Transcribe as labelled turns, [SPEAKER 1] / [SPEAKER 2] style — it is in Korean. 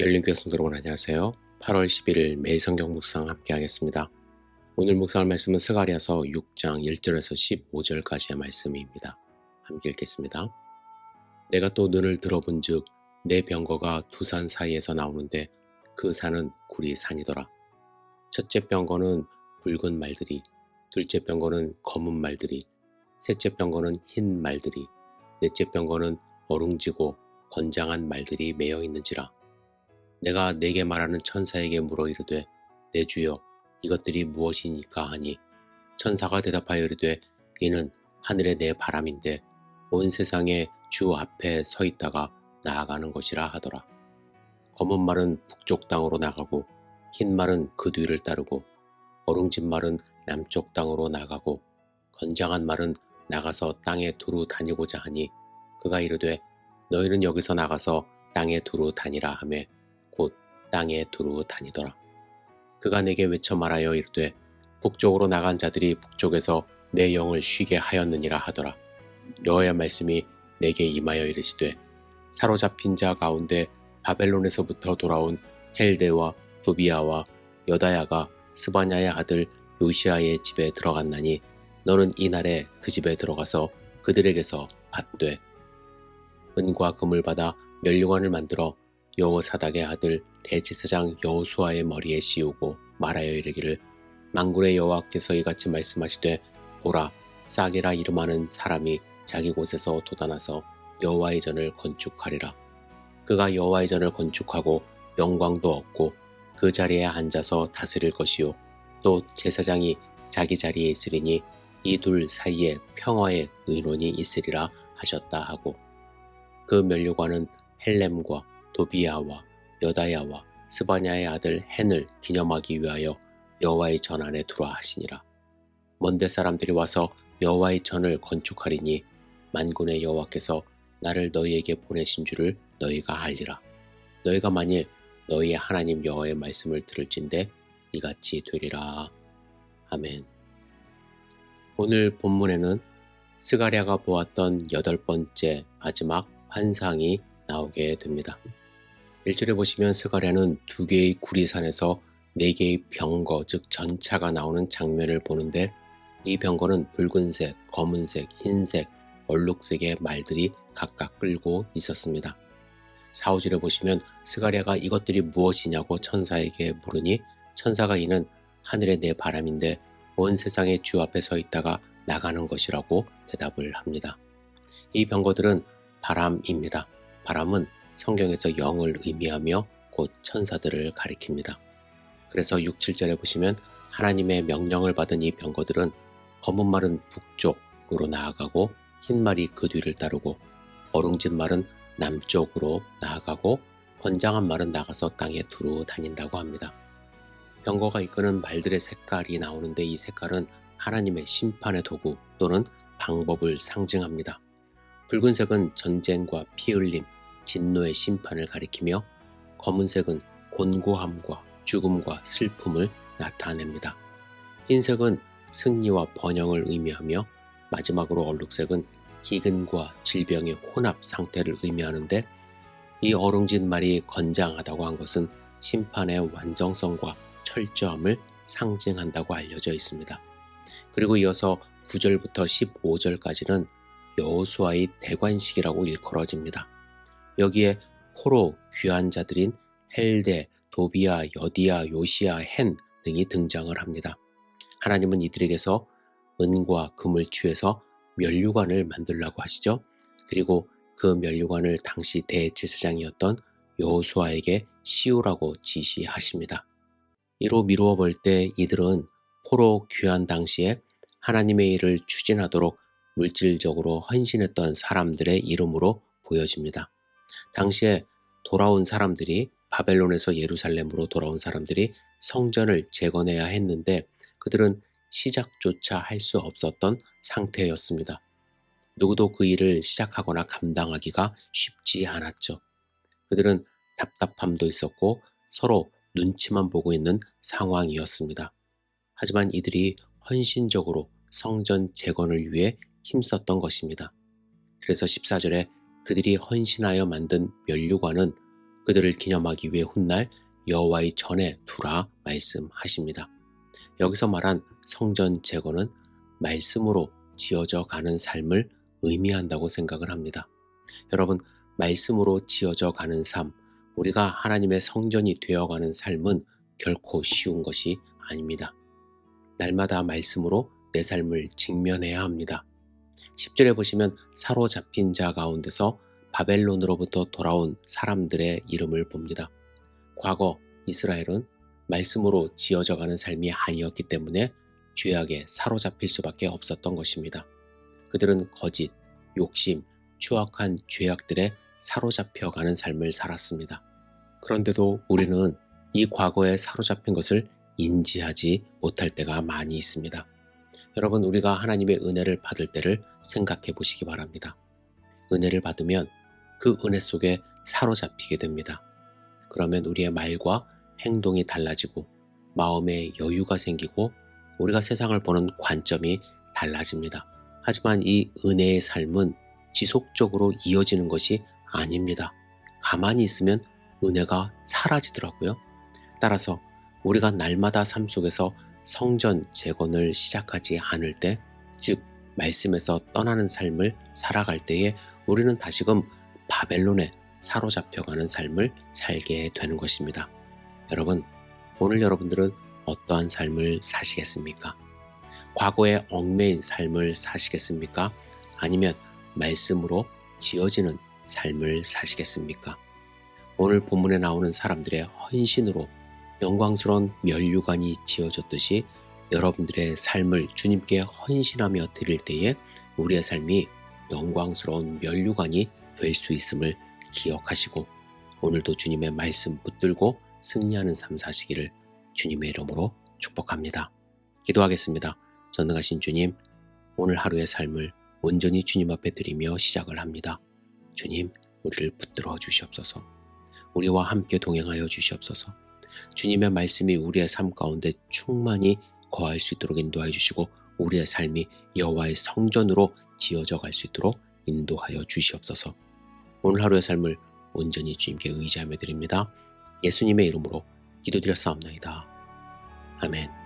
[SPEAKER 1] 열린교회 성도 여러분 안녕하세요. 8월 11일 매일 성경 묵상 함께 하겠습니다. 오늘 묵상할 말씀은 스가랴서 6장 1절에서 15절까지의 말씀입니다. 함께 읽겠습니다. 내가 또 눈을 들어본 즉 내 병거가 두 산 사이에서 나오는데 그 산은 구리 산이더라. 첫째 병거는 붉은 말들이, 둘째 병거는 검은 말들이, 셋째 병거는 흰 말들이, 넷째 병거는 어룽지고 건장한 말들이 매여 있는지라. 내가 내게 말하는 천사에게 물어 이르되 내 주여 이것들이 무엇이니까 하니 천사가 대답하여 이르되 이는 하늘의 내 바람인데 온 세상에 주 앞에 서 있다가 나아가는 것이라 하더라. 검은 말은 북쪽 땅으로 나가고 흰 말은 그 뒤를 따르고 어룽진 말은 남쪽 땅으로 나가고 건장한 말은 나가서 땅에 두루 다니고자 하니 그가 이르되 너희는 여기서 나가서 땅에 두루 다니라 하매 곧 땅에 두루 다니더라. 그가 내게 외쳐 말하여 이르되 북쪽으로 나간 자들이 북쪽에서 내 영을 쉬게 하였느니라 하더라. 여호와의 말씀이 내게 임하여 이르시되 사로잡힌 자 가운데 바벨론에서부터 돌아온 헬데와 도비아와 여다야가 스바냐의 아들 요시아의 집에 들어갔나니 너는 이날에 그 집에 들어가서 그들에게서 받되 은과 금을 받아 면류관을 만들어 여호사닥의 아들 대제사장 여호수아의 머리에 씌우고 말하여 이르기를 만군의 여호와께서 이같이 말씀하시되 보라 싹이라 이름하는 사람이 자기 곳에서 돋아나서 여호와의 전을 건축하리라. 그가 여호와의 전을 건축하고 영광도 얻고 그 자리에 앉아서 다스릴 것이요 또 제사장이 자기 자리에 있으리니 이 둘 사이에 평화의 의논이 있으리라 하셨다 하고 그 면류관은 헬렘과 도비아와 여다야와 스바냐의 아들 헨을 기념하기 위하여 여호와의 전 안에 두라 하시니라. 먼데 사람들이 와서 여호와의 전을 건축하리니 만군의 여호와께서 나를 너희에게 보내신 줄을 너희가 알리라. 너희가 만일 너희의 하나님 여호와의 말씀을 들을진대 이같이 되리라. 아멘. 오늘 본문에는 스가랴가 보았던 8번째 마지막 환상이 나오게 됩니다. 1절에 보시면 스가랴는 2개의 구리산에서 4개의 병거 즉 전차가 나오는 장면을 보는데 이 병거는 붉은색, 검은색, 흰색, 얼룩색의 말들이 각각 끌고 있었습니다. 4, 5절에 보시면 스가랴가 이것들이 무엇이냐고 천사에게 물으니 천사가 이는 하늘의 내 바람인데 온 세상의 주 앞에 서 있다가 나가는 것이라고 대답을 합니다. 이 병거들은 바람입니다. 바람은 성경에서 영을 의미하며 곧 천사들을 가리킵니다. 그래서 6, 7절에 보시면 하나님의 명령을 받은 이 병거들은 검은 말은 북쪽으로 나아가고 흰 말이 그 뒤를 따르고 어룽진 말은 남쪽으로 나아가고 건장한 말은 나가서 땅에 두루 다닌다고 합니다. 병거가 이끄는 말들의 색깔이 나오는데 이 색깔은 하나님의 심판의 도구 또는 방법을 상징합니다. 붉은색은 전쟁과 피 흘림, 진노의 심판을 가리키며 검은색은 곤고함과 죽음과 슬픔을 나타냅니다. 흰색은 승리와 번영을 의미하며 마지막으로 얼룩색은 기근과 질병의 혼합 상태를 의미하는데 이 어룽진 말이 건장하다고 한 것은 심판의 완전성과 철저함을 상징한다고 알려져 있습니다. 그리고 이어서 9절부터 15절까지는 여호수아의 대관식이라고 일컬어집니다. 여기에 포로 귀한 자들인 헬데, 도비아, 여디아, 요시아, 헨 등이 등장을 합니다. 하나님은 이들에게서 은과 금을 취해서 면류관을 만들라고 하시죠. 그리고 그 면류관을 당시 대제사장이었던 여호수아에게 씌우라고 지시하십니다. 이로 미루어 볼 때 이들은 포로 귀환 당시에 하나님의 일을 추진하도록 물질적으로 헌신했던 사람들의 이름으로 보여집니다. 당시에 돌아온 사람들이 바벨론에서 예루살렘으로 돌아온 사람들이 성전을 재건해야 했는데 그들은 시작조차 할 수 없었던 상태였습니다. 누구도 그 일을 시작하거나 감당하기가 쉽지 않았죠. 그들은 답답함도 있었고 서로 눈치만 보고 있는 상황이었습니다. 하지만 이들이 헌신적으로 성전 재건을 위해 힘썼던 것입니다. 그래서 14절에 그들이 헌신하여 만든 면류관은 그들을 기념하기 위해 훗날 여호와의 전에 두라 말씀하십니다. 여기서 말한 성전 재건은 말씀으로 지어져 가는 삶을 의미한다고 생각을 합니다. 여러분, 말씀으로 지어져 가는 삶, 우리가 하나님의 성전이 되어가는 삶은 결코 쉬운 것이 아닙니다. 날마다 말씀으로 내 삶을 직면해야 합니다. 10절에 보시면 사로잡힌 자 가운데서 바벨론으로부터 돌아온 사람들의 이름을 봅니다. 과거 이스라엘은 말씀으로 지어져 가는 삶이 아니었기 때문에 죄악에 사로잡힐 수밖에 없었던 것입니다. 그들은 거짓, 욕심, 추악한 죄악들에 사로잡혀가는 삶을 살았습니다. 그런데도 우리는 이 과거에 사로잡힌 것을 인지하지 못할 때가 많이 있습니다. 여러분, 우리가 하나님의 은혜를 받을 때를 생각해 보시기 바랍니다. 은혜를 받으면 그 은혜 속에 사로잡히게 됩니다. 그러면 우리의 말과 행동이 달라지고 마음에 여유가 생기고 우리가 세상을 보는 관점이 달라집니다. 하지만 이 은혜의 삶은 지속적으로 이어지는 것이 아닙니다. 가만히 있으면 은혜가 사라지더라고요. 따라서 우리가 날마다 삶 속에서 성전 재건을 시작하지 않을 때, 즉 말씀에서 떠나는 삶을 살아갈 때에 우리는 다시금 바벨론에 사로잡혀가는 삶을 살게 되는 것입니다. 여러분, 오늘 여러분들은 어떠한 삶을 사시겠습니까? 과거에 얽매인 삶을 사시겠습니까? 아니면 말씀으로 지어지는 삶을 사시겠습니까? 오늘 본문에 나오는 사람들의 헌신으로 영광스러운 면류관이 지어졌듯이 여러분들의 삶을 주님께 헌신하며 드릴 때에 우리의 삶이 영광스러운 면류관이 될 수 있음을 기억하시고 오늘도 주님의 말씀 붙들고 승리하는 삶 사시기를 주님의 이름으로 축복합니다. 기도하겠습니다. 전능하신 주님, 오늘 하루의 삶을 온전히 주님 앞에 드리며 시작을 합니다. 주님, 우리를 붙들어 주시옵소서. 우리와 함께 동행하여 주시옵소서. 주님의 말씀이 우리의 삶 가운데 충만히 거할 수 있도록 인도하여 주시고 우리의 삶이 여호와의 성전으로 지어져 갈 수 있도록 인도하여 주시옵소서. 오늘 하루의 삶을 온전히 주님께 의지하며 드립니다. 예수님의 이름으로 기도드렸사옵나이다. 아멘.